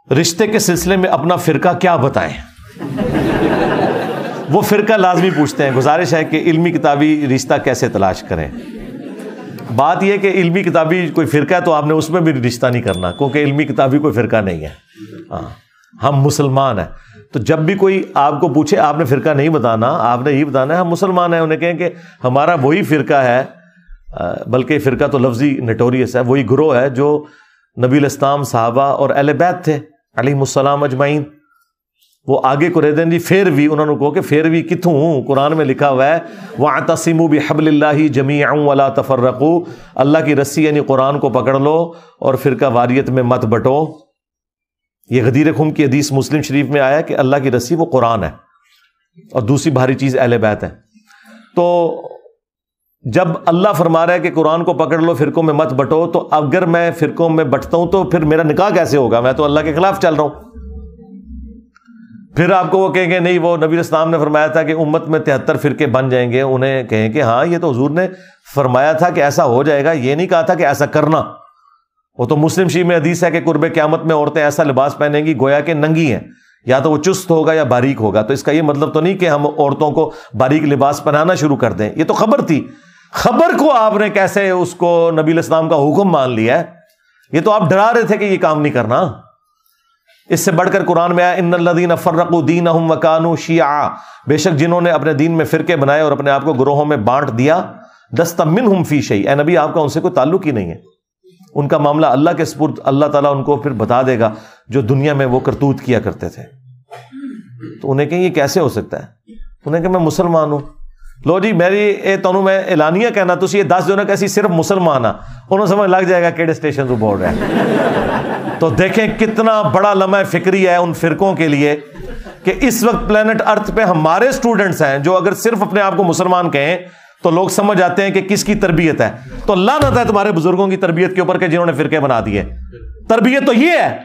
رشتے کے سلسلے میں اپنا فرقہ کیا بتائیں؟ وہ فرقہ لازمی پوچھتے ہیں. گزارش ہے کہ علمی کتابی رشتہ کیسے تلاش کریں. بات یہ کہ علمی کتابی کوئی فرقہ ہے تو آپ نے اس میں بھی رشتہ نہیں کرنا, کیونکہ علمی کتابی کوئی فرقہ نہیں ہے. ہاں, ہم مسلمان ہیں. تو جب بھی کوئی آپ کو پوچھے آپ نے فرقہ نہیں بتانا, آپ نے یہ بتانا ہے ہم مسلمان ہیں. انہیں کہیں کہ ہمارا وہی فرقہ ہے, بلکہ فرقہ تو لفظی نٹوریس ہے, وہی گروہ ہے جو نبی الاسلام, صحابہ اور اہل بیت تھے علیہم السلام اجمعین. وہ آگے کو رہ دیں جی پھر بھی انہوں نے کہو کہ پھر بھی کتوں ہوں, قرآن میں لکھا ہوا ہے وَاعْتَصِمُوا بِحَبْلِ اللَّهِ جَمِيعًا وَلَا تَفَرَّقُوا, اللہ کی رسی یعنی قرآن کو پکڑ لو اور فرقہ واریت میں مت بٹو. یہ غدیر خم کی حدیث مسلم شریف میں آیا کہ اللہ کی رسی وہ قرآن ہے اور دوسری بھاری چیز اہل بیت ہے. تو جب اللہ فرما رہا ہے کہ قرآن کو پکڑ لو فرقوں میں مت بٹو, تو اگر میں فرقوں میں بٹتا ہوں تو پھر میرا نکاح کیسے ہوگا؟ میں تو اللہ کے خلاف چل رہا ہوں. پھر آپ کو وہ کہیں گے نہیں وہ نبی اسلام نے فرمایا تھا کہ امت میں 73 فرقے بن جائیں گے. انہیں کہیں کہ ہاں یہ تو حضور نے فرمایا تھا کہ ایسا ہو جائے گا, یہ نہیں کہا تھا کہ ایسا کرنا. وہ تو مسلم شریف میں حدیث ہے کہ قرب قیامت میں عورتیں ایسا لباس پہنیں گی گویا کہ ننگی ہیں, یا تو وہ چست ہوگا یا باریک ہوگا. تو اس کا یہ مطلب تو نہیں کہ ہم عورتوں کو باریک لباس پہنانا شروع کر دیں. یہ تو خبر تھی, خبر کو آپ نے کیسے اس کو نبی الاسلام کا حکم مان لیا ہے؟ یہ تو آپ ڈرا رہے تھے کہ یہ کام نہیں کرنا. اس سے بڑھ کر قرآن میں آیا ان الذین فرقوا دینہم وکانوا شیعا, بے شک جنہوں نے اپنے دین میں فرقے بنائے اور اپنے آپ کو گروہوں میں بانٹ دیا. لست منہم فی شیء, اے نبی آپ کا ان سے کوئی تعلق ہی نہیں ہے. ان کا معاملہ اللہ کے سپرد, اللہ تعالیٰ ان کو پھر بتا دے گا جو دنیا میں وہ کرتوت کیا کرتے تھے. تو انہیں کہیں یہ کیسے ہو سکتا ہے؟ انہیں کہ میں مسلمان ہوں. لو جی میری اے تنوں میں اعلانیہ کہنا تسی یہ 10 جو کہ صرف مسلمان ہاں, انہوں سمجھ لگ جائے گا کیڑے اسٹیشن تو بول رہے ہیں. تو دیکھیں کتنا بڑا لمحہ فکری ہے ان فرقوں کے لیے کہ اس وقت پلانٹ ارتھ پہ ہمارے سٹوڈنٹس ہیں جو اگر صرف اپنے آپ کو مسلمان کہیں تو لوگ سمجھ آتے ہیں کہ کس کی تربیت ہے. تو لعنت ہے تمہارے بزرگوں کی تربیت کے اوپر کہ جنہوں نے فرقے بنا دیے. تربیت تو یہ ہے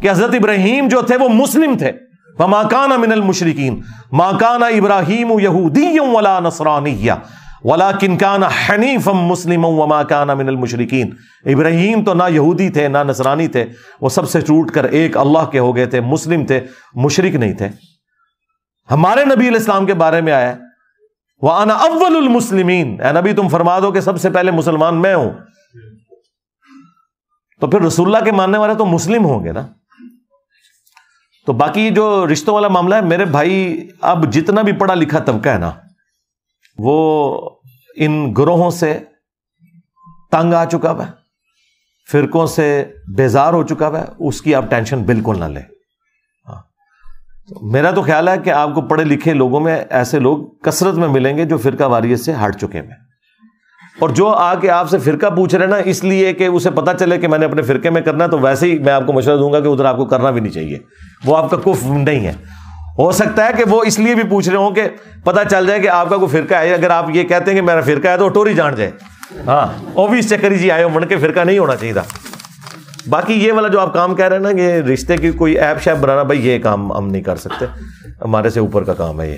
کہ حضرت ابراہیم جو تھے وہ مسلم تھے. وَمَا كَانَ مِنَ الْمُشْرِكِينَ مَا كَانَ إِبْرَاهِيمُ يَهُودِيًّا وَلَا نَصْرَانِيًّا وَلَكِنْ كَانَ حَنِيفًا مُسْلِمًا وَمَا كَانَ مِنَ الْمُشْرِكِينَ. ابراہیم تو نہ یہودی تھے نہ نصرانی تھے, وہ سب سے ٹوٹ کر ایک اللہ کے ہو گئے تھے, مسلم تھے, مشرک نہیں تھے. ہمارے نبی علیہ السلام کے بارے میں آیا وَأَنَا أَوَّلُ الْمُسْلِمِينَ, اے نبی تم فرما دو کہ سب سے پہلے مسلمان میں ہوں. تو پھر رسول اللہ کے ماننے والے تو مسلم ہوں گے نا. تو باقی جو رشتوں والا معاملہ ہے میرے بھائی, اب جتنا بھی پڑھا لکھا طبقہ ہے نا وہ ان گروہوں سے تنگ آ چکا ہے, فرقوں سے بیزار ہو چکا ہے. اس کی آپ ٹینشن بالکل نہ لیں. میرا تو خیال ہے کہ آپ کو پڑھے لکھے لوگوں میں ایسے لوگ کثرت میں ملیں گے جو فرقہ واریت سے ہٹ چکے ہیں, اور جو آ کے آپ سے فرقہ پوچھ رہے ہیں نا اس لیے کہ اسے پتہ چلے کہ میں نے اپنے فرقے میں کرنا ہے, تو ویسے ہی میں آپ کو مشورہ دوں گا کہ ادھر آپ کو کرنا بھی نہیں چاہیے. وہ آپ کا کفر نہیں ہے. ہو سکتا ہے کہ وہ اس لیے بھی پوچھ رہے ہوں کہ پتہ چل جائے کہ آپ کا کوئی فرقہ ہے. اگر آپ یہ کہتے ہیں کہ میرا فرقہ ہے تو ٹوری جان جائے. ہاں اوبیس چکری جی آئے ہو من کے فرقہ نہیں ہونا چاہیے تھا. باقی یہ والا جو آپ کام کہہ رہے ہیں نا کہ رشتے کی کوئی ایپ شیپ بنانا, بھائی یہ کام ہم نہیں کر سکتے, ہمارے سے اوپر کا کام ہے یہ.